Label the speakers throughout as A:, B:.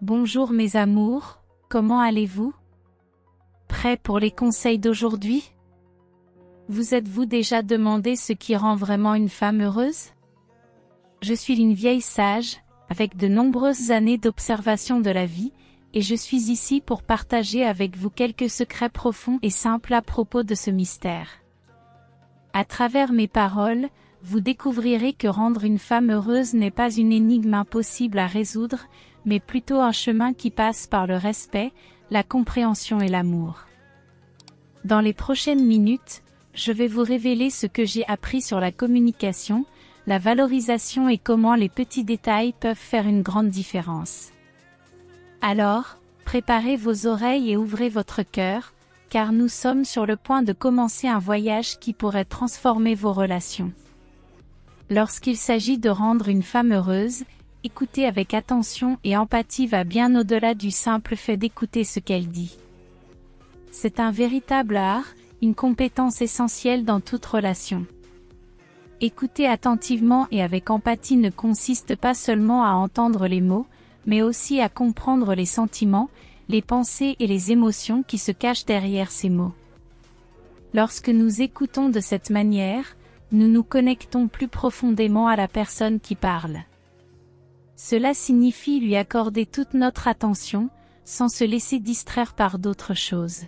A: Bonjour mes amours, comment allez-vous? Prêts pour les conseils d'aujourd'hui? Vous êtes-vous déjà demandé ce qui rend vraiment une femme heureuse? Je suis une vieille sage, avec de nombreuses années d'observation de la vie, et je suis ici pour partager avec vous quelques secrets profonds et simples à propos de ce mystère. À travers mes paroles, vous découvrirez que rendre une femme heureuse n'est pas une énigme impossible à résoudre, mais plutôt un chemin qui passe par le respect, la compréhension et l'amour. Dans les prochaines minutes, je vais vous révéler ce que j'ai appris sur la communication, la valorisation et comment les petits détails peuvent faire une grande différence. Alors, préparez vos oreilles et ouvrez votre cœur, car nous sommes sur le point de commencer un voyage qui pourrait transformer vos relations. Lorsqu'il s'agit de rendre une femme heureuse, écouter avec attention et empathie va bien au-delà du simple fait d'écouter ce qu'elle dit. C'est un véritable art, une compétence essentielle dans toute relation. Écouter attentivement et avec empathie ne consiste pas seulement à entendre les mots, mais aussi à comprendre les sentiments, les pensées et les émotions qui se cachent derrière ces mots. Lorsque nous écoutons de cette manière, nous nous connectons plus profondément à la personne qui parle. Cela signifie lui accorder toute notre attention, sans se laisser distraire par d'autres choses.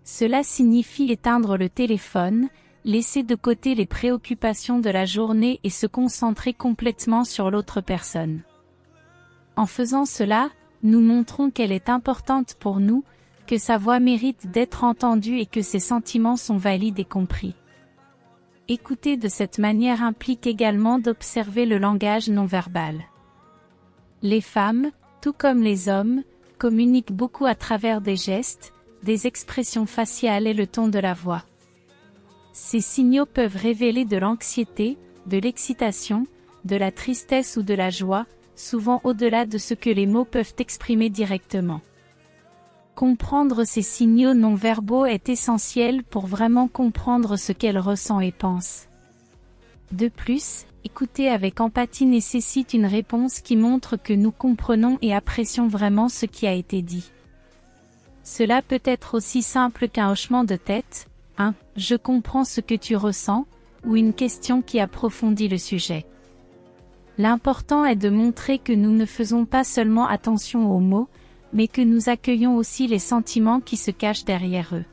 A: Cela signifie éteindre le téléphone, laisser de côté les préoccupations de la journée et se concentrer complètement sur l'autre personne. En faisant cela, nous montrons qu'elle est importante pour nous, que sa voix mérite d'être entendue et que ses sentiments sont valides et compris. Écouter de cette manière implique également d'observer le langage non verbal. Les femmes, tout comme les hommes, communiquent beaucoup à travers des gestes, des expressions faciales et le ton de la voix. Ces signaux peuvent révéler de l'anxiété, de l'excitation, de la tristesse ou de la joie, souvent au-delà de ce que les mots peuvent exprimer directement. Comprendre ces signaux non-verbaux est essentiel pour vraiment comprendre ce qu'elle ressent et pense. De plus, écouter avec empathie nécessite une réponse qui montre que nous comprenons et apprécions vraiment ce qui a été dit. Cela peut être aussi simple qu'un hochement de tête, un « je comprends ce que tu ressens » ou une question qui approfondit le sujet. L'important est de montrer que nous ne faisons pas seulement attention aux mots, mais que nous accueillons aussi les sentiments qui se cachent derrière eux.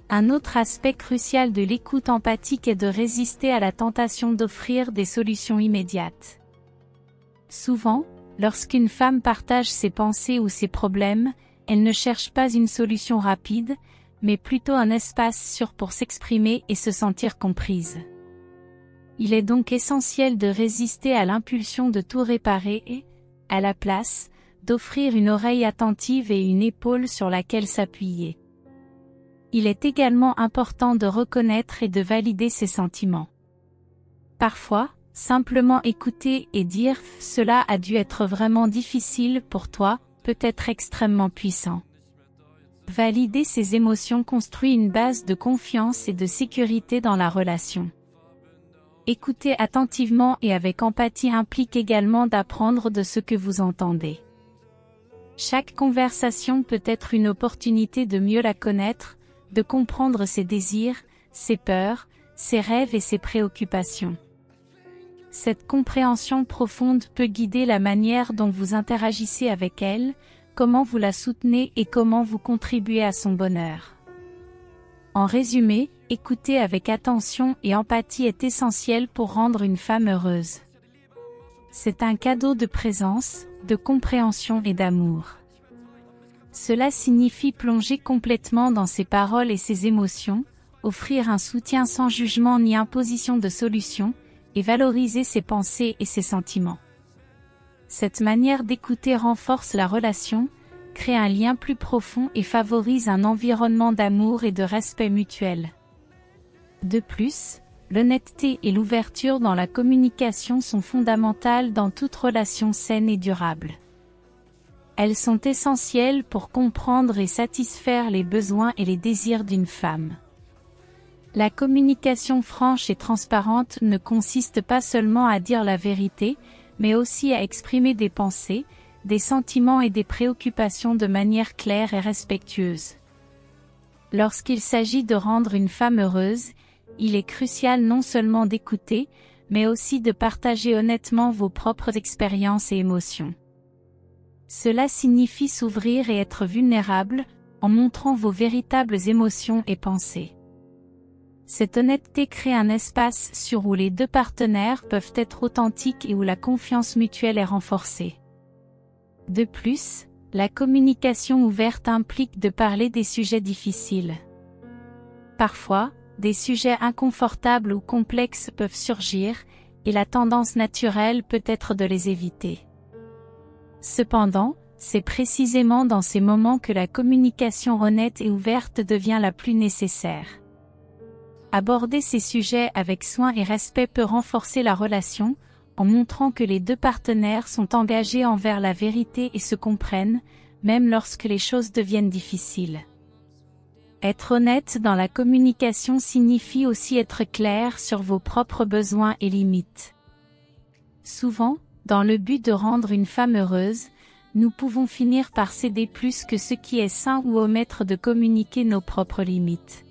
A: Un autre aspect crucial de l'écoute empathique est de résister à la tentation d'offrir des solutions immédiates. Souvent, lorsqu'une femme partage ses pensées ou ses problèmes, elle ne cherche pas une solution rapide, mais plutôt un espace sûr pour s'exprimer et se sentir comprise. Il est donc essentiel de résister à l'impulsion de tout réparer et, à la place, d'offrir une oreille attentive et une épaule sur laquelle s'appuyer. Il est également important de reconnaître et de valider ses sentiments. Parfois, simplement écouter et dire « cela a dû être vraiment difficile pour toi » peut être extrêmement puissant. Valider ses émotions construit une base de confiance et de sécurité dans la relation. Écouter attentivement et avec empathie implique également d'apprendre de ce que vous entendez. Chaque conversation peut être une opportunité de mieux la connaître, de comprendre ses désirs, ses peurs, ses rêves et ses préoccupations. Cette compréhension profonde peut guider la manière dont vous interagissez avec elle, comment vous la soutenez et comment vous contribuez à son bonheur. En résumé, écouter avec attention et empathie est essentiel pour rendre une femme heureuse. C'est un cadeau de présence, de compréhension et d'amour. Cela signifie plonger complètement dans ses paroles et ses émotions, offrir un soutien sans jugement ni imposition de solution, et valoriser ses pensées et ses sentiments. Cette manière d'écouter renforce la relation, crée un lien plus profond et favorise un environnement d'amour et de respect mutuel. De plus, l'honnêteté et l'ouverture dans la communication sont fondamentales dans toute relation saine et durable. Elles sont essentielles pour comprendre et satisfaire les besoins et les désirs d'une femme. La communication franche et transparente ne consiste pas seulement à dire la vérité, mais aussi à exprimer des pensées, des sentiments et des préoccupations de manière claire et respectueuse. Lorsqu'il s'agit de rendre une femme heureuse, il est crucial non seulement d'écouter, mais aussi de partager honnêtement vos propres expériences et émotions. Cela signifie s'ouvrir et être vulnérable, en montrant vos véritables émotions et pensées. Cette honnêteté crée un espace sûr où les deux partenaires peuvent être authentiques et où la confiance mutuelle est renforcée. De plus, la communication ouverte implique de parler des sujets difficiles. Parfois, des sujets inconfortables ou complexes peuvent surgir, et la tendance naturelle peut être de les éviter. Cependant, c'est précisément dans ces moments que la communication honnête et ouverte devient la plus nécessaire. Aborder ces sujets avec soin et respect peut renforcer la relation, en montrant que les deux partenaires sont engagés envers la vérité et se comprennent, même lorsque les choses deviennent difficiles. Être honnête dans la communication signifie aussi être clair sur vos propres besoins et limites. Souvent, dans le but de rendre une femme heureuse, nous pouvons finir par céder plus que ce qui est sain ou omettre de communiquer nos propres limites.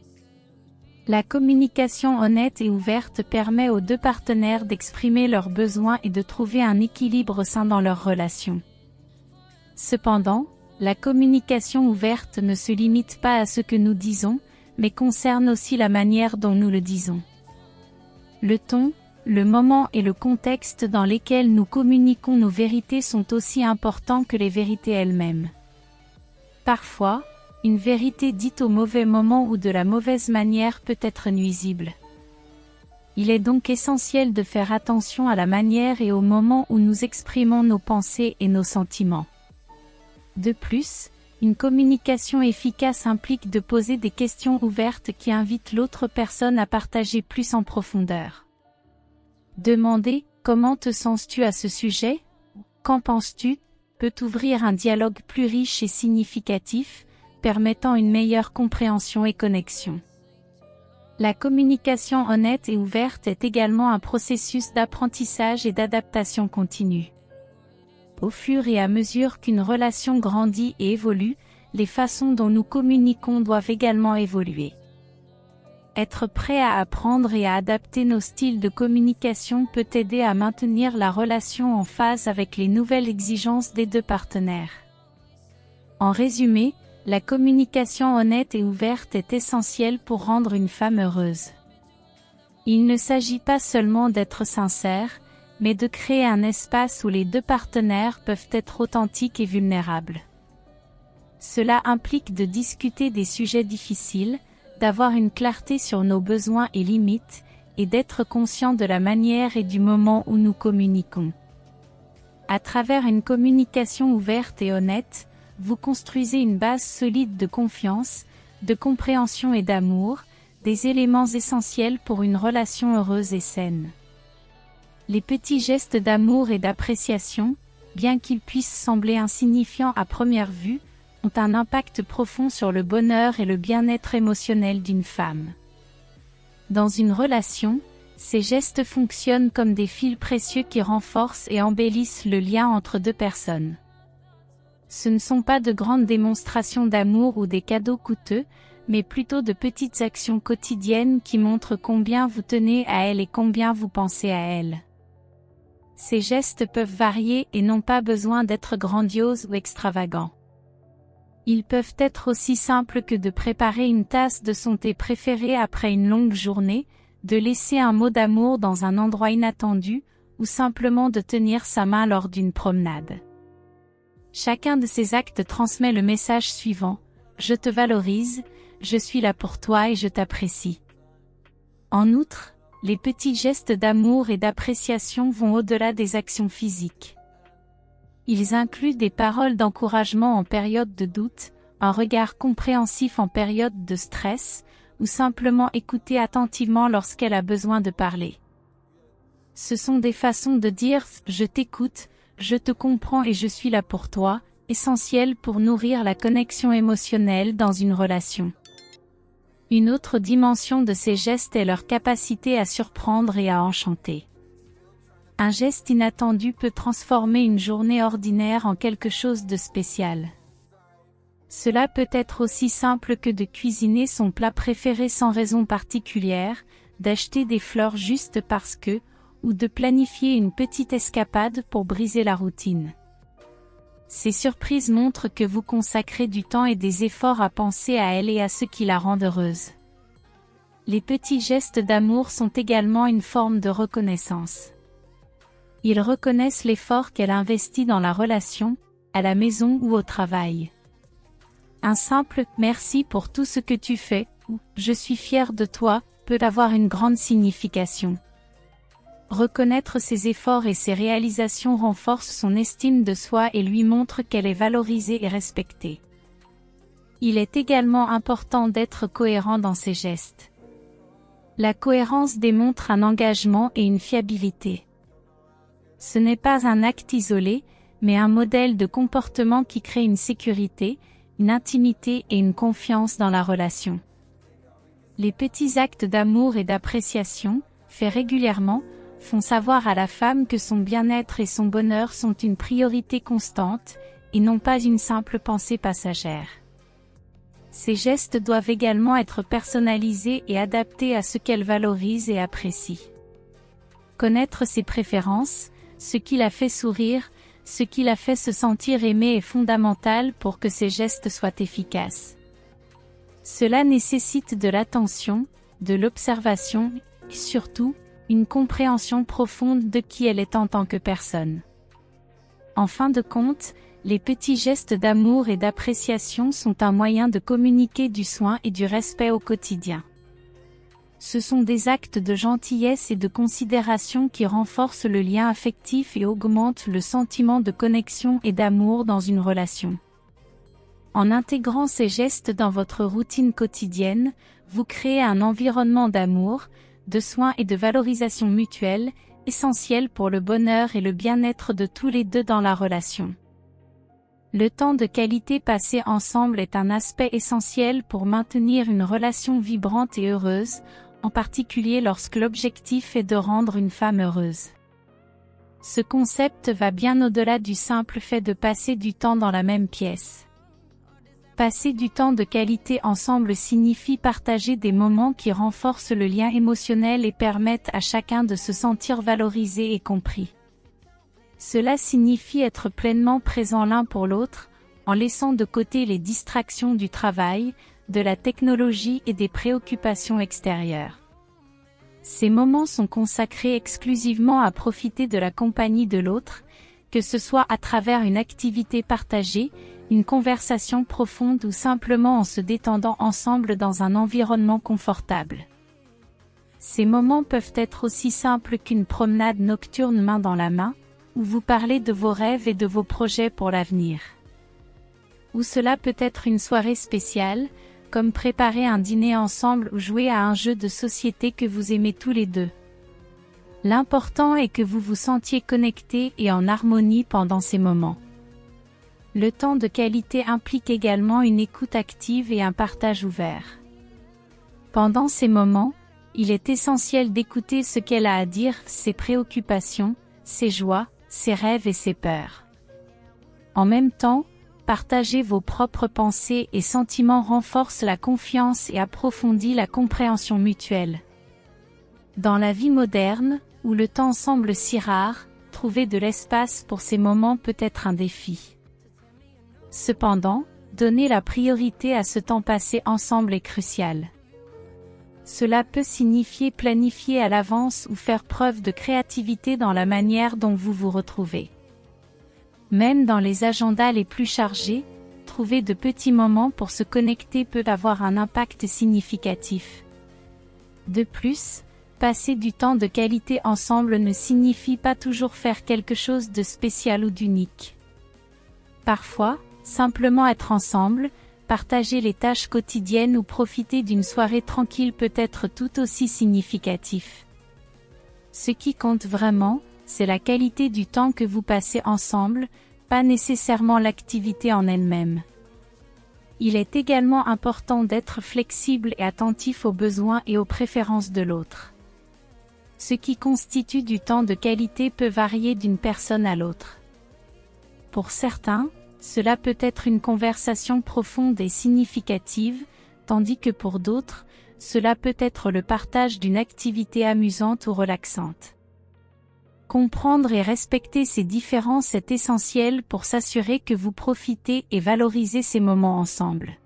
A: La communication honnête et ouverte permet aux deux partenaires d'exprimer leurs besoins et de trouver un équilibre sain dans leur relation. Cependant, la communication ouverte ne se limite pas à ce que nous disons, mais concerne aussi la manière dont nous le disons. Le ton, le moment et le contexte dans lesquels nous communiquons nos vérités sont aussi importants que les vérités elles-mêmes. Parfois, une vérité dite au mauvais moment ou de la mauvaise manière peut être nuisible. Il est donc essentiel de faire attention à la manière et au moment où nous exprimons nos pensées et nos sentiments. De plus, une communication efficace implique de poser des questions ouvertes qui invitent l'autre personne à partager plus en profondeur. Demander « Comment te sens-tu à ce sujet ?» ou « Qu'en penses-tu ?» peut ouvrir un dialogue plus riche et significatif, permettant une meilleure compréhension et connexion. La communication honnête et ouverte est également un processus d'apprentissage et d'adaptation continue. Au fur et à mesure qu'une relation grandit et évolue, les façons dont nous communiquons doivent également évoluer. Être prêt à apprendre et à adapter nos styles de communication peut aider à maintenir la relation en phase avec les nouvelles exigences des deux partenaires. En résumé, la communication honnête et ouverte est essentielle pour rendre une femme heureuse. Il ne s'agit pas seulement d'être sincère, mais de créer un espace où les deux partenaires peuvent être authentiques et vulnérables. Cela implique de discuter des sujets difficiles, d'avoir une clarté sur nos besoins et limites, et d'être conscient de la manière et du moment où nous communiquons. À travers une communication ouverte et honnête, vous construisez une base solide de confiance, de compréhension et d'amour, des éléments essentiels pour une relation heureuse et saine. Les petits gestes d'amour et d'appréciation, bien qu'ils puissent sembler insignifiants à première vue, ont un impact profond sur le bonheur et le bien-être émotionnel d'une femme. Dans une relation, ces gestes fonctionnent comme des fils précieux qui renforcent et embellissent le lien entre deux personnes. Ce ne sont pas de grandes démonstrations d'amour ou des cadeaux coûteux, mais plutôt de petites actions quotidiennes qui montrent combien vous tenez à elle et combien vous pensez à elle. Ces gestes peuvent varier et n'ont pas besoin d'être grandioses ou extravagants. Ils peuvent être aussi simples que de préparer une tasse de son thé préféré après une longue journée, de laisser un mot d'amour dans un endroit inattendu, ou simplement de tenir sa main lors d'une promenade. Chacun de ces actes transmet le message suivant: « Je te valorise, je suis là pour toi et je t'apprécie. » En outre, les petits gestes d'amour et d'appréciation vont au-delà des actions physiques. Ils incluent des paroles d'encouragement en période de doute, un regard compréhensif en période de stress, ou simplement écouter attentivement lorsqu'elle a besoin de parler. Ce sont des façons de dire « je t'écoute », « je te comprends et je suis là pour toi », essentielles pour nourrir la connexion émotionnelle dans une relation. Une autre dimension de ces gestes est leur capacité à surprendre et à enchanter. Un geste inattendu peut transformer une journée ordinaire en quelque chose de spécial. Cela peut être aussi simple que de cuisiner son plat préféré sans raison particulière, d'acheter des fleurs juste parce que, ou de planifier une petite escapade pour briser la routine. Ces surprises montrent que vous consacrez du temps et des efforts à penser à elle et à ce qui la rend heureuse. Les petits gestes d'amour sont également une forme de reconnaissance. Ils reconnaissent l'effort qu'elle investit dans la relation, à la maison ou au travail. Un simple « merci pour tout ce que tu fais » ou « je suis fier de toi » peut avoir une grande signification. Reconnaître ses efforts et ses réalisations renforce son estime de soi et lui montre qu'elle est valorisée et respectée. Il est également important d'être cohérent dans ses gestes. La cohérence démontre un engagement et une fiabilité. Ce n'est pas un acte isolé, mais un modèle de comportement qui crée une sécurité, une intimité et une confiance dans la relation. Les petits actes d'amour et d'appréciation, faits régulièrement, font savoir à la femme que son bien-être et son bonheur sont une priorité constante, et non pas une simple pensée passagère. Ces gestes doivent également être personnalisés et adaptés à ce qu'elle valorise et apprécie. Connaître ses préférences, ce qui la fait sourire, ce qui la fait se sentir aimée est fondamental pour que ces gestes soient efficaces. Cela nécessite de l'attention, de l'observation, et surtout, une compréhension profonde de qui elle est en tant que personne. En fin de compte, les petits gestes d'amour et d'appréciation sont un moyen de communiquer du soin et du respect au quotidien. Ce sont des actes de gentillesse et de considération qui renforcent le lien affectif et augmentent le sentiment de connexion et d'amour dans une relation. En intégrant ces gestes dans votre routine quotidienne, vous créez un environnement d'amour, de soins et de valorisation mutuelle, essentiel pour le bonheur et le bien-être de tous les deux dans la relation. Le temps de qualité passé ensemble est un aspect essentiel pour maintenir une relation vibrante et heureuse, en particulier lorsque l'objectif est de rendre une femme heureuse. Ce concept va bien au-delà du simple fait de passer du temps dans la même pièce. Passer du temps de qualité ensemble signifie partager des moments qui renforcent le lien émotionnel et permettent à chacun de se sentir valorisé et compris. Cela signifie être pleinement présent l'un pour l'autre, en laissant de côté les distractions du travail, de la technologie et des préoccupations extérieures. Ces moments sont consacrés exclusivement à profiter de la compagnie de l'autre, que ce soit à travers une activité partagée, une conversation profonde ou simplement en se détendant ensemble dans un environnement confortable. Ces moments peuvent être aussi simples qu'une promenade nocturne main dans la main, où vous parlez de vos rêves et de vos projets pour l'avenir. Ou cela peut être une soirée spéciale, comme préparer un dîner ensemble ou jouer à un jeu de société que vous aimez tous les deux. L'important est que vous vous sentiez connectés et en harmonie pendant ces moments. Le temps de qualité implique également une écoute active et un partage ouvert. Pendant ces moments, il est essentiel d'écouter ce qu'elle a à dire, ses préoccupations, ses joies, ses rêves et ses peurs. En même temps, partager vos propres pensées et sentiments renforce la confiance et approfondit la compréhension mutuelle. Dans la vie moderne, où le temps semble si rare, trouver de l'espace pour ces moments peut être un défi. Cependant, donner la priorité à ce temps passé ensemble est crucial. Cela peut signifier planifier à l'avance ou faire preuve de créativité dans la manière dont vous vous retrouvez. Même dans les agendas les plus chargés, trouver de petits moments pour se connecter peut avoir un impact significatif. De plus, passer du temps de qualité ensemble ne signifie pas toujours faire quelque chose de spécial ou d'unique. Parfois, simplement être ensemble, partager les tâches quotidiennes ou profiter d'une soirée tranquille peut être tout aussi significatif. Ce qui compte vraiment, c'est la qualité du temps que vous passez ensemble, pas nécessairement l'activité en elle-même. Il est également important d'être flexible et attentif aux besoins et aux préférences de l'autre. Ce qui constitue du temps de qualité peut varier d'une personne à l'autre. Pour certains, cela peut être une conversation profonde et significative, tandis que pour d'autres, cela peut être le partage d'une activité amusante ou relaxante. Comprendre et respecter ces différences est essentiel pour s'assurer que vous profitez et valorisez ces moments ensemble.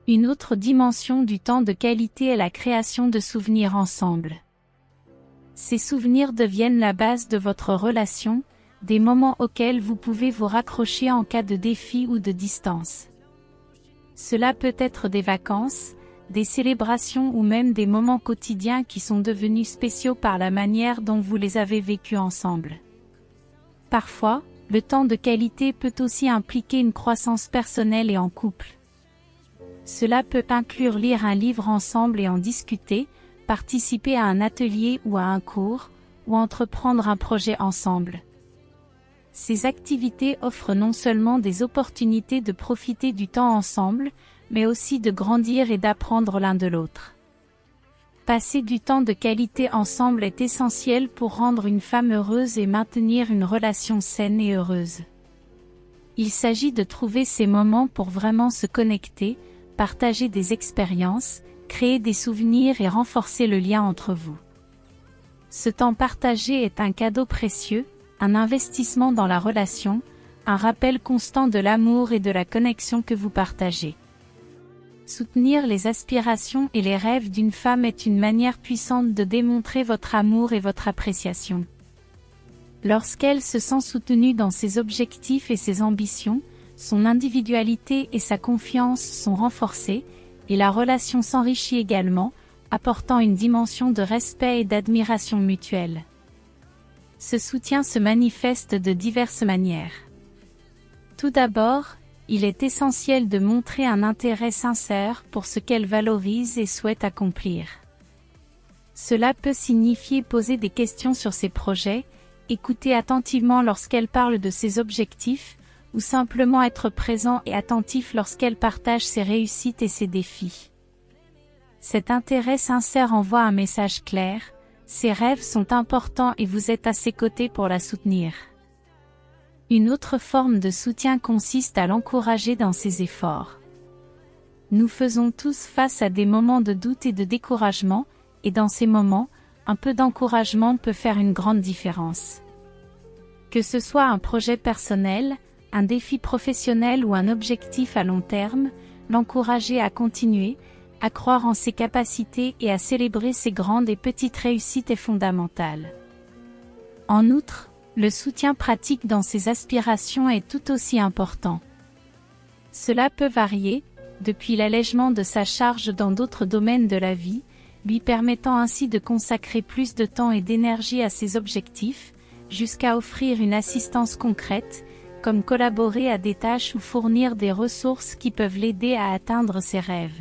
A: Une autre dimension du temps de qualité est la création de souvenirs ensemble. Ces souvenirs deviennent la base de votre relation, des moments auxquels vous pouvez vous raccrocher en cas de défi ou de distance. Cela peut être des vacances, des célébrations ou même des moments quotidiens qui sont devenus spéciaux par la manière dont vous les avez vécus ensemble. Parfois, le temps de qualité peut aussi impliquer une croissance personnelle et en couple. Cela peut inclure lire un livre ensemble et en discuter, participer à un atelier ou à un cours, ou entreprendre un projet ensemble. Ces activités offrent non seulement des opportunités de profiter du temps ensemble, mais aussi de grandir et d'apprendre l'un de l'autre. Passer du temps de qualité ensemble est essentiel pour rendre une femme heureuse et maintenir une relation saine et heureuse. Il s'agit de trouver ces moments pour vraiment se connecter, partager des expériences, créer des souvenirs et renforcer le lien entre vous. Ce temps partagé est un cadeau précieux, un investissement dans la relation, un rappel constant de l'amour et de la connexion que vous partagez. Soutenir les aspirations et les rêves d'une femme est une manière puissante de démontrer votre amour et votre appréciation. Lorsqu'elle se sent soutenue dans ses objectifs et ses ambitions, son individualité et sa confiance sont renforcées, et la relation s'enrichit également, apportant une dimension de respect et d'admiration mutuelle. Ce soutien se manifeste de diverses manières. Tout d'abord, il est essentiel de montrer un intérêt sincère pour ce qu'elle valorise et souhaite accomplir. Cela peut signifier poser des questions sur ses projets, écouter attentivement lorsqu'elle parle de ses objectifs, ou simplement être présent et attentif lorsqu'elle partage ses réussites et ses défis. Cet intérêt sincère envoie un message clair, ses rêves sont importants et vous êtes à ses côtés pour la soutenir. Une autre forme de soutien consiste à l'encourager dans ses efforts. Nous faisons tous face à des moments de doute et de découragement, et dans ces moments, un peu d'encouragement peut faire une grande différence. Que ce soit un projet personnel, un défi professionnel ou un objectif à long terme, l'encourager à continuer, à croire en ses capacités et à célébrer ses grandes et petites réussites est fondamental. En outre, le soutien pratique dans ses aspirations est tout aussi important. Cela peut varier, depuis l'allègement de sa charge dans d'autres domaines de la vie, lui permettant ainsi de consacrer plus de temps et d'énergie à ses objectifs, jusqu'à offrir une assistance concrète, comme collaborer à des tâches ou fournir des ressources qui peuvent l'aider à atteindre ses rêves.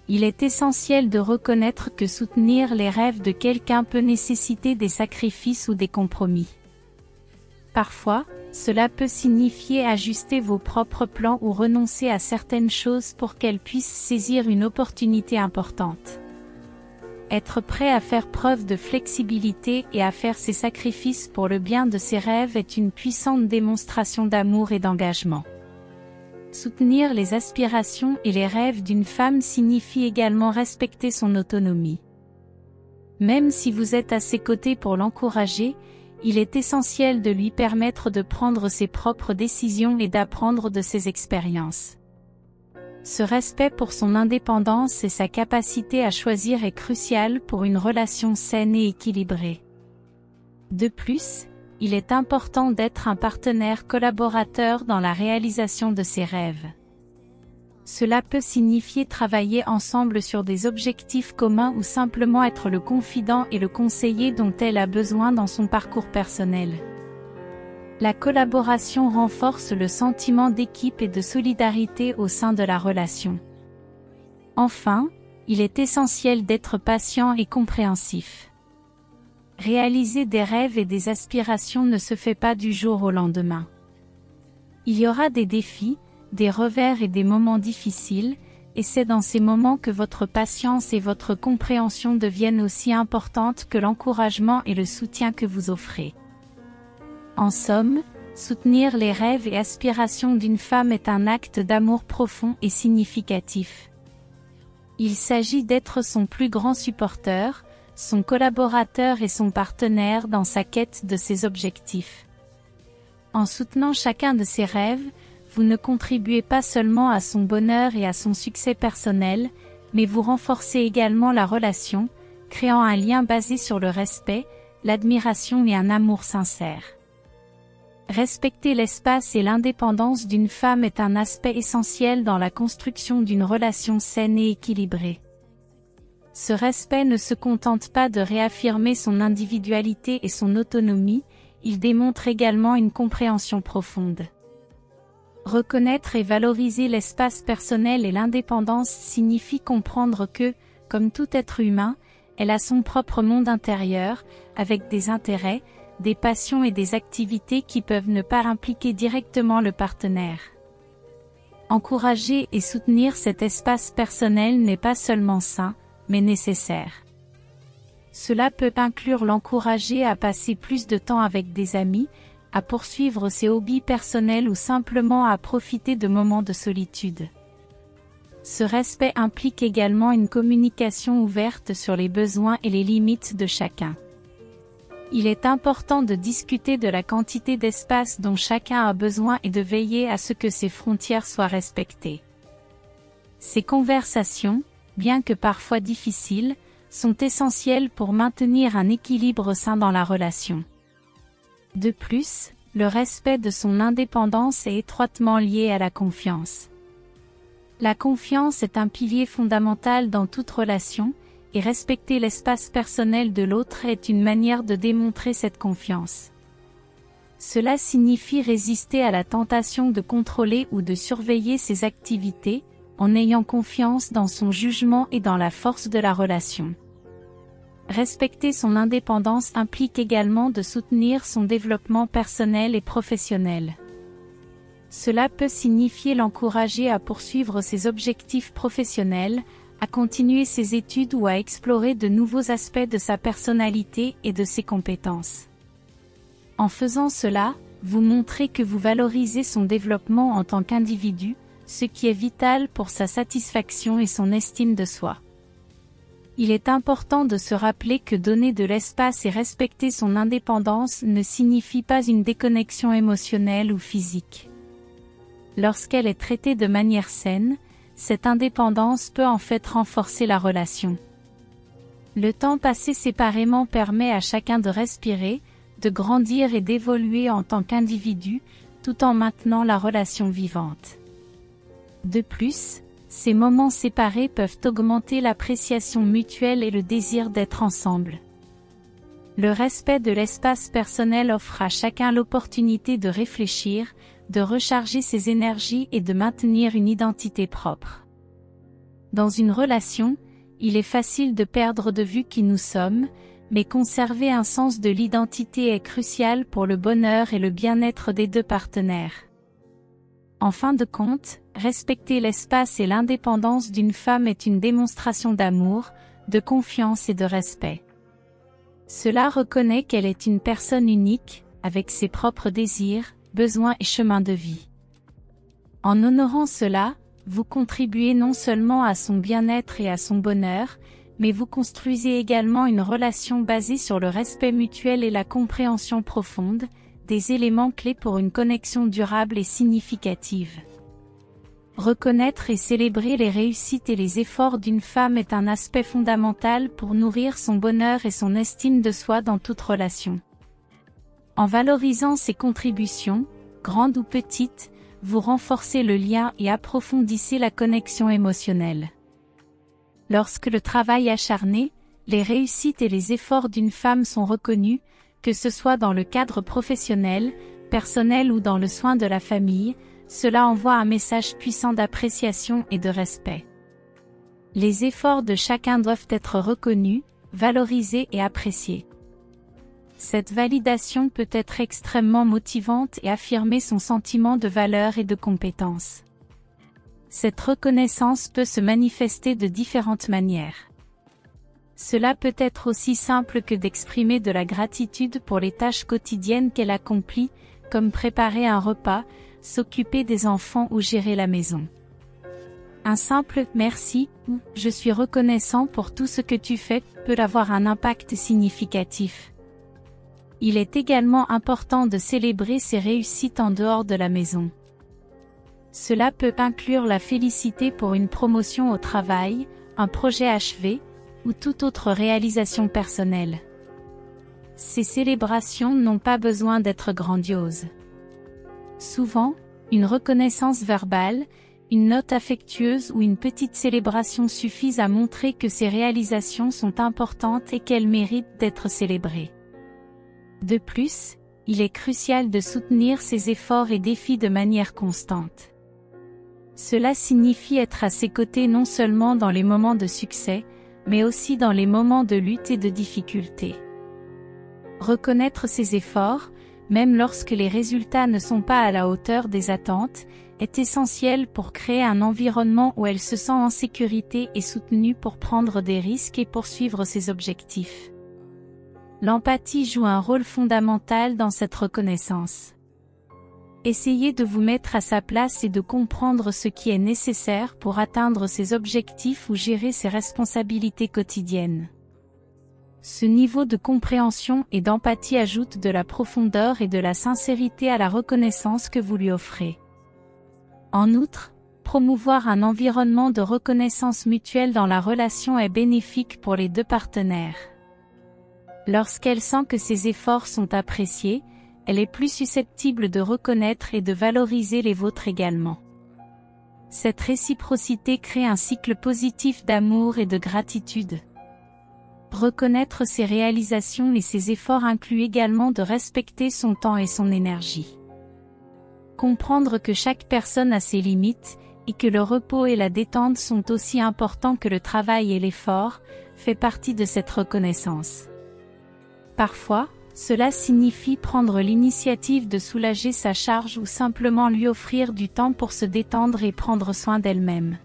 A: Il est essentiel de reconnaître que soutenir les rêves de quelqu'un peut nécessiter des sacrifices ou des compromis. Parfois, cela peut signifier ajuster vos propres plans ou renoncer à certaines choses pour qu'elle puisse saisir une opportunité importante. Être prêt à faire preuve de flexibilité et à faire ses sacrifices pour le bien de ses rêves est une puissante démonstration d'amour et d'engagement. Soutenir les aspirations et les rêves d'une femme signifie également respecter son autonomie. Même si vous êtes à ses côtés pour l'encourager, il est essentiel de lui permettre de prendre ses propres décisions et d'apprendre de ses expériences. Ce respect pour son indépendance et sa capacité à choisir est crucial pour une relation saine et équilibrée. De plus, il est important d'être un partenaire collaborateur dans la réalisation de ses rêves. Cela peut signifier travailler ensemble sur des objectifs communs ou simplement être le confident et le conseiller dont elle a besoin dans son parcours personnel. La collaboration renforce le sentiment d'équipe et de solidarité au sein de la relation. Enfin, il est essentiel d'être patient et compréhensif. Réaliser des rêves et des aspirations ne se fait pas du jour au lendemain. Il y aura des défis, des revers et des moments difficiles, et c'est dans ces moments que votre patience et votre compréhension deviennent aussi importantes que l'encouragement et le soutien que vous offrez. En somme, soutenir les rêves et aspirations d'une femme est un acte d'amour profond et significatif. Il s'agit d'être son plus grand supporteur, son collaborateur et son partenaire dans sa quête de ses objectifs. En soutenant chacun de ses rêves, vous ne contribuez pas seulement à son bonheur et à son succès personnel, mais vous renforcez également la relation, créant un lien basé sur le respect, l'admiration et un amour sincère. Respecter l'espace et l'indépendance d'une femme est un aspect essentiel dans la construction d'une relation saine et équilibrée. Ce respect ne se contente pas de réaffirmer son individualité et son autonomie, il démontre également une compréhension profonde. Reconnaître et valoriser l'espace personnel et l'indépendance signifie comprendre que, comme tout être humain, elle a son propre monde intérieur, avec des intérêts, des passions et des activités qui peuvent ne pas impliquer directement le partenaire. Encourager et soutenir cet espace personnel n'est pas seulement sain, mais nécessaire. Cela peut inclure l'encourager à passer plus de temps avec des amis, à poursuivre ses hobbies personnels ou simplement à profiter de moments de solitude. Ce respect implique également une communication ouverte sur les besoins et les limites de chacun. Il est important de discuter de la quantité d'espace dont chacun a besoin et de veiller à ce que ces frontières soient respectées. Ces conversations, bien que parfois difficiles, sont essentielles pour maintenir un équilibre sain dans la relation. De plus, le respect de son indépendance est étroitement lié à la confiance. La confiance est un pilier fondamental dans toute relation, et respecter l'espace personnel de l'autre est une manière de démontrer cette confiance. Cela signifie résister à la tentation de contrôler ou de surveiller ses activités, en ayant confiance dans son jugement et dans la force de la relation. Respecter son indépendance implique également de soutenir son développement personnel et professionnel. Cela peut signifier l'encourager à poursuivre ses objectifs professionnels, à continuer ses études ou à explorer de nouveaux aspects de sa personnalité et de ses compétences. En faisant cela, vous montrez que vous valorisez son développement en tant qu'individu, ce qui est vital pour sa satisfaction et son estime de soi. Il est important de se rappeler que donner de l'espace et respecter son indépendance ne signifie pas une déconnexion émotionnelle ou physique. Lorsqu'elle est traitée de manière saine, cette indépendance peut en fait renforcer la relation. Le temps passé séparément permet à chacun de respirer, de grandir et d'évoluer en tant qu'individu, tout en maintenant la relation vivante. De plus, ces moments séparés peuvent augmenter l'appréciation mutuelle et le désir d'être ensemble. Le respect de l'espace personnel offre à chacun l'opportunité de réfléchir, de recharger ses énergies et de maintenir une identité propre. Dans une relation, il est facile de perdre de vue qui nous sommes, mais conserver un sens de l'identité est crucial pour le bonheur et le bien-être des deux partenaires. En fin de compte, respecter l'espace et l'indépendance d'une femme est une démonstration d'amour, de confiance et de respect. Cela reconnaît qu'elle est une personne unique, avec ses propres désirs, besoins et chemins de vie. En honorant cela, vous contribuez non seulement à son bien-être et à son bonheur, mais vous construisez également une relation basée sur le respect mutuel et la compréhension profonde, des éléments clés pour une connexion durable et significative. Reconnaître et célébrer les réussites et les efforts d'une femme est un aspect fondamental pour nourrir son bonheur et son estime de soi dans toute relation. En valorisant ses contributions, grandes ou petites, vous renforcez le lien et approfondissez la connexion émotionnelle. Lorsque le travail acharné, les réussites et les efforts d'une femme sont reconnus, que ce soit dans le cadre professionnel, personnel ou dans le soin de la famille, cela envoie un message puissant d'appréciation et de respect. Les efforts de chacun doivent être reconnus, valorisés et appréciés. Cette validation peut être extrêmement motivante et affirmer son sentiment de valeur et de compétence. Cette reconnaissance peut se manifester de différentes manières. Cela peut être aussi simple que d'exprimer de la gratitude pour les tâches quotidiennes qu'elle accomplit, comme préparer un repas, s'occuper des enfants ou gérer la maison. Un simple « merci » ou « je suis reconnaissant pour tout ce que tu fais » peut avoir un impact significatif. Il est également important de célébrer ses réussites en dehors de la maison. Cela peut inclure la félicité pour une promotion au travail, un projet achevé, ou toute autre réalisation personnelle. Ces célébrations n'ont pas besoin d'être grandioses. Souvent, une reconnaissance verbale, une note affectueuse ou une petite célébration suffisent à montrer que ces réalisations sont importantes et qu'elles méritent d'être célébrées. De plus, il est crucial de soutenir ses efforts et défis de manière constante. Cela signifie être à ses côtés non seulement dans les moments de succès, mais aussi dans les moments de lutte et de difficulté. Reconnaître ses efforts, même lorsque les résultats ne sont pas à la hauteur des attentes, est essentiel pour créer un environnement où elle se sent en sécurité et soutenue pour prendre des risques et poursuivre ses objectifs. L'empathie joue un rôle fondamental dans cette reconnaissance. Essayez de vous mettre à sa place et de comprendre ce qui est nécessaire pour atteindre ses objectifs ou gérer ses responsabilités quotidiennes. Ce niveau de compréhension et d'empathie ajoute de la profondeur et de la sincérité à la reconnaissance que vous lui offrez. En outre, promouvoir un environnement de reconnaissance mutuelle dans la relation est bénéfique pour les deux partenaires. Lorsqu'elle sent que ses efforts sont appréciés, elle est plus susceptible de reconnaître et de valoriser les vôtres également. Cette réciprocité crée un cycle positif d'amour et de gratitude. Reconnaître ses réalisations et ses efforts inclut également de respecter son temps et son énergie. Comprendre que chaque personne a ses limites, et que le repos et la détente sont aussi importants que le travail et l'effort, fait partie de cette reconnaissance. Parfois, cela signifie prendre l'initiative de soulager sa charge ou simplement lui offrir du temps pour se détendre et prendre soin d'elle-même.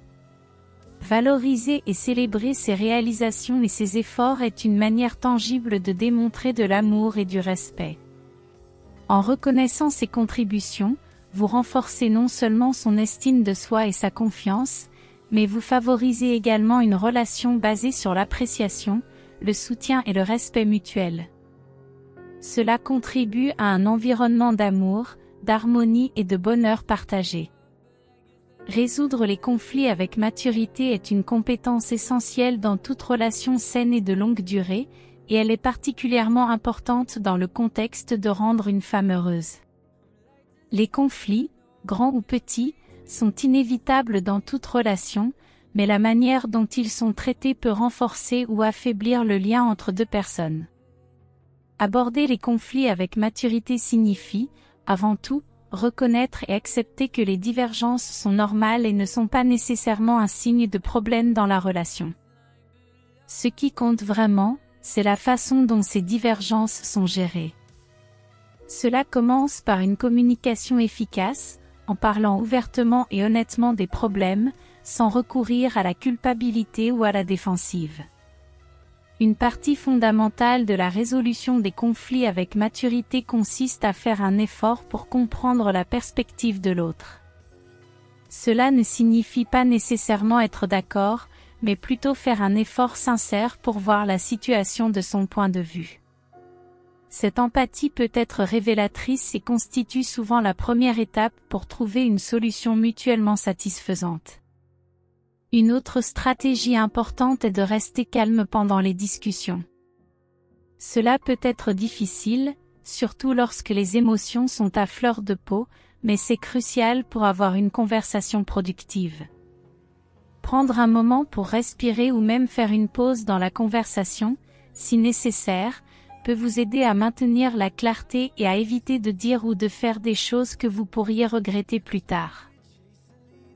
A: Valoriser et célébrer ses réalisations et ses efforts est une manière tangible de démontrer de l'amour et du respect. En reconnaissant ses contributions, vous renforcez non seulement son estime de soi et sa confiance, mais vous favorisez également une relation basée sur l'appréciation, le soutien et le respect mutuel. Cela contribue à un environnement d'amour, d'harmonie et de bonheur partagé. Résoudre les conflits avec maturité est une compétence essentielle dans toute relation saine et de longue durée, et elle est particulièrement importante dans le contexte de rendre une femme heureuse. Les conflits, grands ou petits, sont inévitables dans toute relation, mais la manière dont ils sont traités peut renforcer ou affaiblir le lien entre deux personnes. Aborder les conflits avec maturité signifie, avant tout, reconnaître et accepter que les divergences sont normales et ne sont pas nécessairement un signe de problème dans la relation. Ce qui compte vraiment, c'est la façon dont ces divergences sont gérées. Cela commence par une communication efficace, en parlant ouvertement et honnêtement des problèmes, sans recourir à la culpabilité ou à la défensive. Une partie fondamentale de la résolution des conflits avec maturité consiste à faire un effort pour comprendre la perspective de l'autre. Cela ne signifie pas nécessairement être d'accord, mais plutôt faire un effort sincère pour voir la situation de son point de vue. Cette empathie peut être révélatrice et constitue souvent la première étape pour trouver une solution mutuellement satisfaisante. Une autre stratégie importante est de rester calme pendant les discussions. Cela peut être difficile, surtout lorsque les émotions sont à fleur de peau, mais c'est crucial pour avoir une conversation productive. Prendre un moment pour respirer ou même faire une pause dans la conversation, si nécessaire, peut vous aider à maintenir la clarté et à éviter de dire ou de faire des choses que vous pourriez regretter plus tard.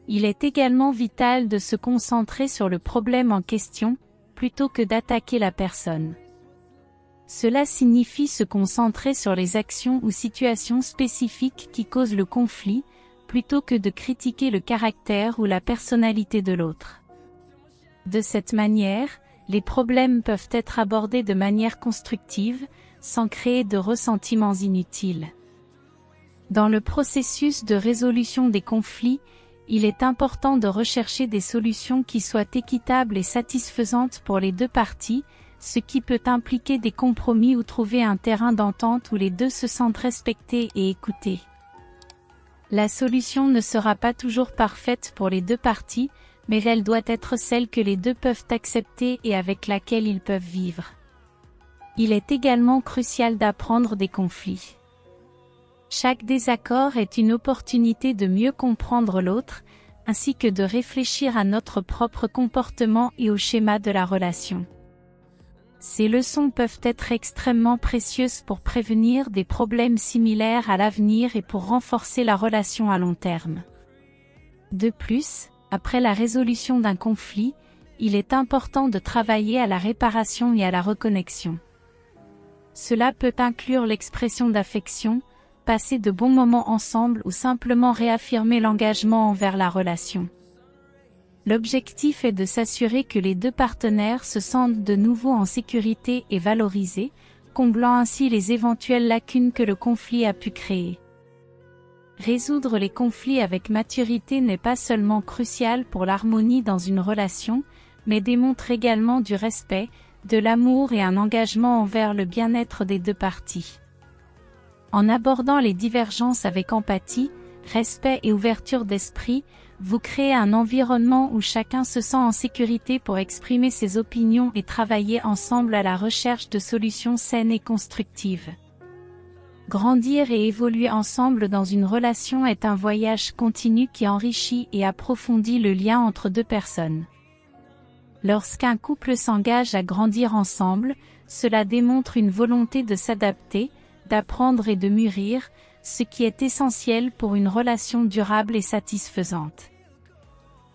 A: Il est également vital de se concentrer sur le problème en question, plutôt que d'attaquer la personne. Cela signifie se concentrer sur les actions ou situations spécifiques qui causent le conflit, plutôt que de critiquer le caractère ou la personnalité de l'autre. De cette manière, les problèmes peuvent être abordés de manière constructive, sans créer de ressentiments inutiles. Dans le processus de résolution des conflits, il est important de rechercher des solutions qui soient équitables et satisfaisantes pour les deux parties, ce qui peut impliquer des compromis ou trouver un terrain d'entente où les deux se sentent respectés et écoutés. La solution ne sera pas toujours parfaite pour les deux parties, mais elle doit être celle que les deux peuvent accepter et avec laquelle ils peuvent vivre. Il est également crucial d'apprendre des conflits. Chaque désaccord est une opportunité de mieux comprendre l'autre, ainsi que de réfléchir à notre propre comportement et au schéma de la relation. Ces leçons peuvent être extrêmement précieuses pour prévenir des problèmes similaires à l'avenir et pour renforcer la relation à long terme. De plus, après la résolution d'un conflit, il est important de travailler à la réparation et à la reconnexion. Cela peut inclure l'expression d'affection, passer de bons moments ensemble ou simplement réaffirmer l'engagement envers la relation. L'objectif est de s'assurer que les deux partenaires se sentent de nouveau en sécurité et valorisés, comblant ainsi les éventuelles lacunes que le conflit a pu créer. Résoudre les conflits avec maturité n'est pas seulement crucial pour l'harmonie dans une relation, mais démontre également du respect, de l'amour et un engagement envers le bien-être des deux parties. En abordant les divergences avec empathie, respect et ouverture d'esprit, vous créez un environnement où chacun se sent en sécurité pour exprimer ses opinions et travailler ensemble à la recherche de solutions saines et constructives. Grandir et évoluer ensemble dans une relation est un voyage continu qui enrichit et approfondit le lien entre deux personnes. Lorsqu'un couple s'engage à grandir ensemble, cela démontre une volonté de s'adapter, d'apprendre et de mûrir, ce qui est essentiel pour une relation durable et satisfaisante.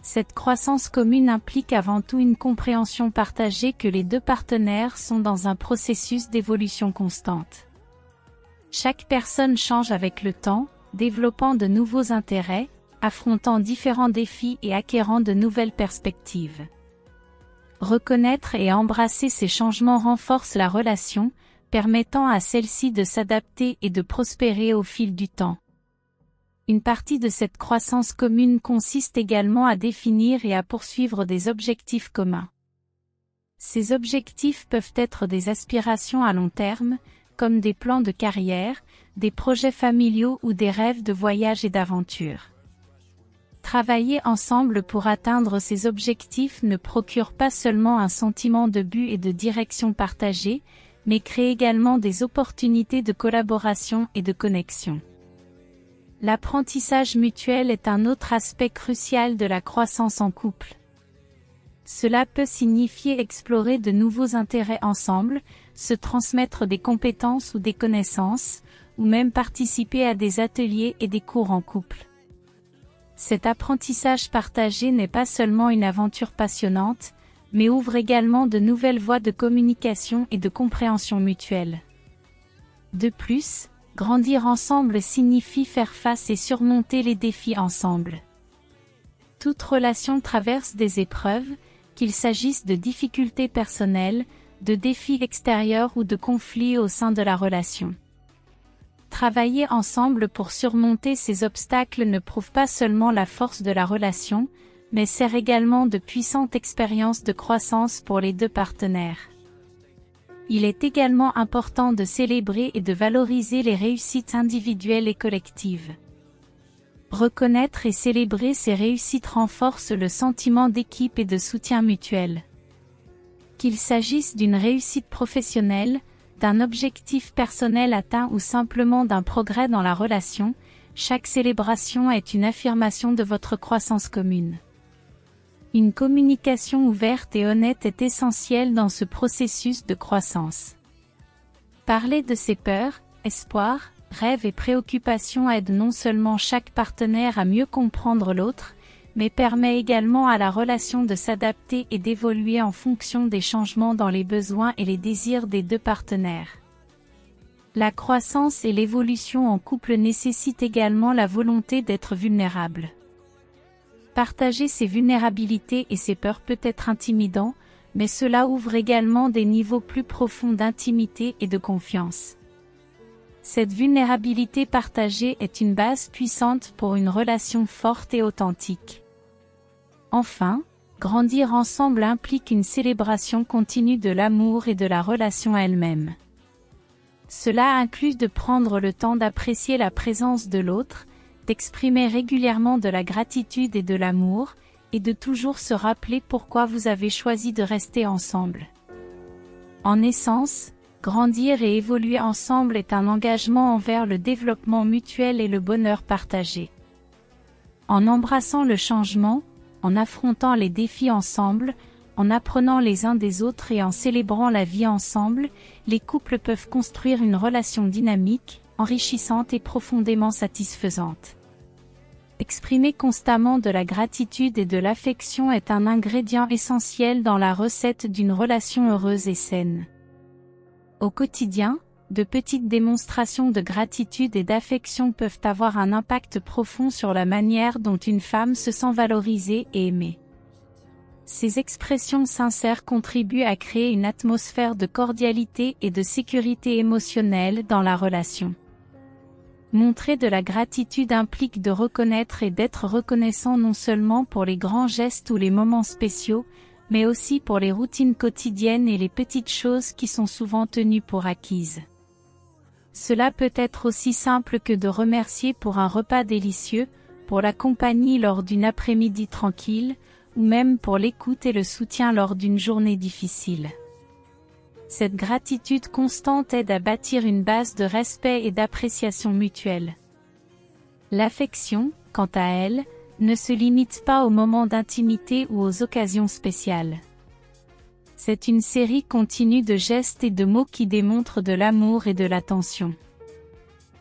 A: Cette croissance commune implique avant tout une compréhension partagée que les deux partenaires sont dans un processus d'évolution constante. Chaque personne change avec le temps, développant de nouveaux intérêts, affrontant différents défis et acquérant de nouvelles perspectives. Reconnaître et embrasser ces changements renforce la relation, permettant à celle-ci de s'adapter et de prospérer au fil du temps. Une partie de cette croissance commune consiste également à définir et à poursuivre des objectifs communs. Ces objectifs peuvent être des aspirations à long terme, comme des plans de carrière, des projets familiaux ou des rêves de voyage et d'aventure. Travailler ensemble pour atteindre ces objectifs ne procure pas seulement un sentiment de but et de direction partagée, mais crée également des opportunités de collaboration et de connexion. L'apprentissage mutuel est un autre aspect crucial de la croissance en couple. Cela peut signifier explorer de nouveaux intérêts ensemble, se transmettre des compétences ou des connaissances, ou même participer à des ateliers et des cours en couple. Cet apprentissage partagé n'est pas seulement une aventure passionnante, mais ouvre également de nouvelles voies de communication et de compréhension mutuelle. De plus, grandir ensemble signifie faire face et surmonter les défis ensemble. Toute relation traverse des épreuves, qu'il s'agisse de difficultés personnelles, de défis extérieurs ou de conflits au sein de la relation. Travailler ensemble pour surmonter ces obstacles ne prouve pas seulement la force de la relation, mais sert également de puissante expérience de croissance pour les deux partenaires. Il est également important de célébrer et de valoriser les réussites individuelles et collectives. Reconnaître et célébrer ces réussites renforce le sentiment d'équipe et de soutien mutuel. Qu'il s'agisse d'une réussite professionnelle, d'un objectif personnel atteint ou simplement d'un progrès dans la relation, chaque célébration est une affirmation de votre croissance commune. Une communication ouverte et honnête est essentielle dans ce processus de croissance. Parler de ses peurs, espoirs, rêves et préoccupations aide non seulement chaque partenaire à mieux comprendre l'autre, mais permet également à la relation de s'adapter et d'évoluer en fonction des changements dans les besoins et les désirs des deux partenaires. La croissance et l'évolution en couple nécessitent également la volonté d'être vulnérable. Partager ses vulnérabilités et ses peurs peut être intimidant, mais cela ouvre également des niveaux plus profonds d'intimité et de confiance. Cette vulnérabilité partagée est une base puissante pour une relation forte et authentique. Enfin, grandir ensemble implique une célébration continue de l'amour et de la relation elle-même. Cela inclut de prendre le temps d'apprécier la présence de l'autre, d'exprimer régulièrement de la gratitude et de l'amour, et de toujours se rappeler pourquoi vous avez choisi de rester ensemble. En essence, grandir et évoluer ensemble est un engagement envers le développement mutuel et le bonheur partagé. En embrassant le changement, en affrontant les défis ensemble, en apprenant les uns des autres et en célébrant la vie ensemble, les couples peuvent construire une relation dynamique, enrichissante et profondément satisfaisante. Exprimer constamment de la gratitude et de l'affection est un ingrédient essentiel dans la recette d'une relation heureuse et saine. Au quotidien, de petites démonstrations de gratitude et d'affection peuvent avoir un impact profond sur la manière dont une femme se sent valorisée et aimée. Ces expressions sincères contribuent à créer une atmosphère de cordialité et de sécurité émotionnelle dans la relation. Montrer de la gratitude implique de reconnaître et d'être reconnaissant non seulement pour les grands gestes ou les moments spéciaux, mais aussi pour les routines quotidiennes et les petites choses qui sont souvent tenues pour acquises. Cela peut être aussi simple que de remercier pour un repas délicieux, pour la compagnie lors d'une après-midi tranquille, ou même pour l'écoute et le soutien lors d'une journée difficile. Cette gratitude constante aide à bâtir une base de respect et d'appréciation mutuelle. L'affection, quant à elle, ne se limite pas aux moments d'intimité ou aux occasions spéciales. C'est une série continue de gestes et de mots qui démontrent de l'amour et de l'attention.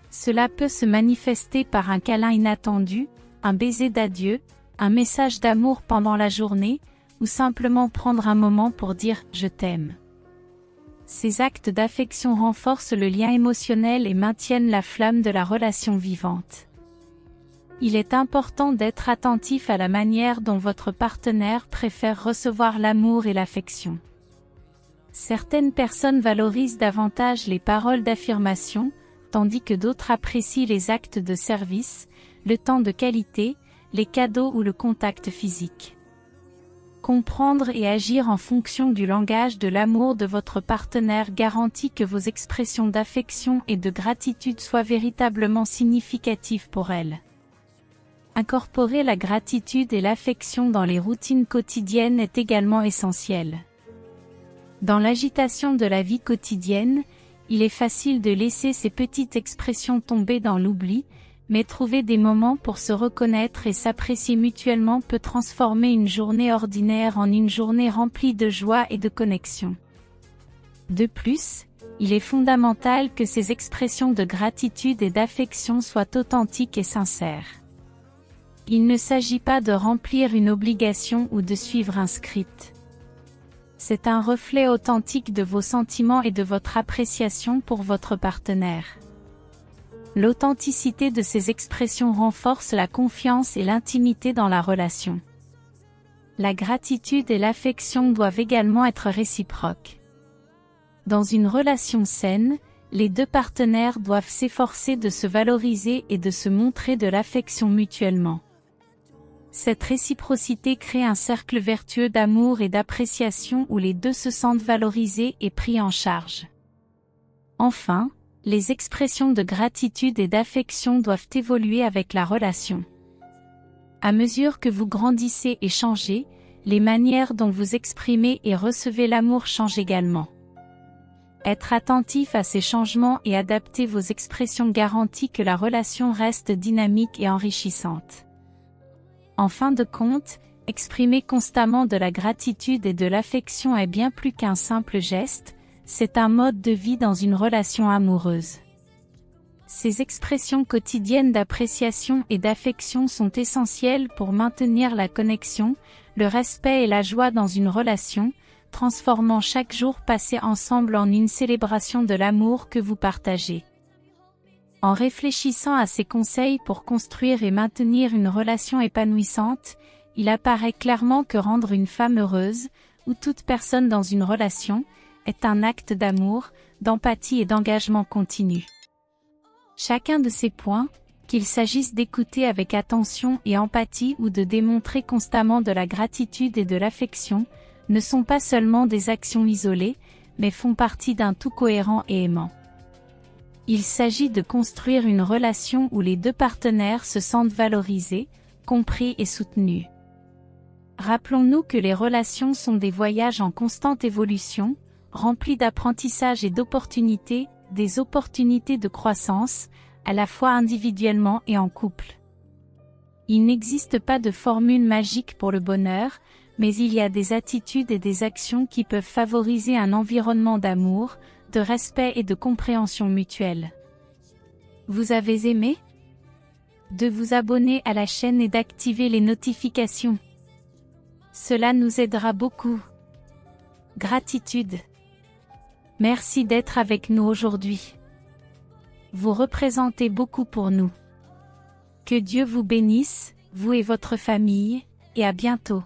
A: Cela peut se manifester par un câlin inattendu, un baiser d'adieu, un message d'amour pendant la journée, ou simplement prendre un moment pour dire « je t'aime ». Ces actes d'affection renforcent le lien émotionnel et maintiennent la flamme de la relation vivante. Il est important d'être attentif à la manière dont votre partenaire préfère recevoir l'amour et l'affection. Certaines personnes valorisent davantage les paroles d'affirmation, tandis que d'autres apprécient les actes de service, le temps de qualité, les cadeaux ou le contact physique. Comprendre et agir en fonction du langage de l'amour de votre partenaire garantit que vos expressions d'affection et de gratitude soient véritablement significatives pour elle. Incorporer la gratitude et l'affection dans les routines quotidiennes est également essentiel. Dans l'agitation de la vie quotidienne, il est facile de laisser ces petites expressions tomber dans l'oubli, mais trouver des moments pour se reconnaître et s'apprécier mutuellement peut transformer une journée ordinaire en une journée remplie de joie et de connexion. De plus, il est fondamental que ces expressions de gratitude et d'affection soient authentiques et sincères. Il ne s'agit pas de remplir une obligation ou de suivre un script. C'est un reflet authentique de vos sentiments et de votre appréciation pour votre partenaire. L'authenticité de ces expressions renforce la confiance et l'intimité dans la relation. La gratitude et l'affection doivent également être réciproques. Dans une relation saine, les deux partenaires doivent s'efforcer de se valoriser et de se montrer de l'affection mutuellement. Cette réciprocité crée un cercle vertueux d'amour et d'appréciation où les deux se sentent valorisés et pris en charge. Enfin, les expressions de gratitude et d'affection doivent évoluer avec la relation. À mesure que vous grandissez et changez, les manières dont vous exprimez et recevez l'amour changent également. Être attentif à ces changements et adapter vos expressions garantit que la relation reste dynamique et enrichissante. En fin de compte, exprimer constamment de la gratitude et de l'affection est bien plus qu'un simple geste, c'est un mode de vie dans une relation amoureuse. Ces expressions quotidiennes d'appréciation et d'affection sont essentielles pour maintenir la connexion, le respect et la joie dans une relation, transformant chaque jour passé ensemble en une célébration de l'amour que vous partagez. En réfléchissant à ces conseils pour construire et maintenir une relation épanouissante, il apparaît clairement que rendre une femme heureuse, ou toute personne dans une relation, est un acte d'amour, d'empathie et d'engagement continu. Chacun de ces points, qu'il s'agisse d'écouter avec attention et empathie ou de démontrer constamment de la gratitude et de l'affection, ne sont pas seulement des actions isolées, mais font partie d'un tout cohérent et aimant. Il s'agit de construire une relation où les deux partenaires se sentent valorisés, compris et soutenus. Rappelons-nous que les relations sont des voyages en constante évolution, remplis d'apprentissage et d'opportunités, des opportunités de croissance, à la fois individuellement et en couple. Il n'existe pas de formule magique pour le bonheur, mais il y a des attitudes et des actions qui peuvent favoriser un environnement d'amour, de respect et de compréhension mutuelle. Vous avez aimé? De vous abonner à la chaîne et d'activer les notifications. Cela nous aidera beaucoup. Gratitude. Merci d'être avec nous aujourd'hui. Vous représentez beaucoup pour nous. Que Dieu vous bénisse, vous et votre famille, et à bientôt.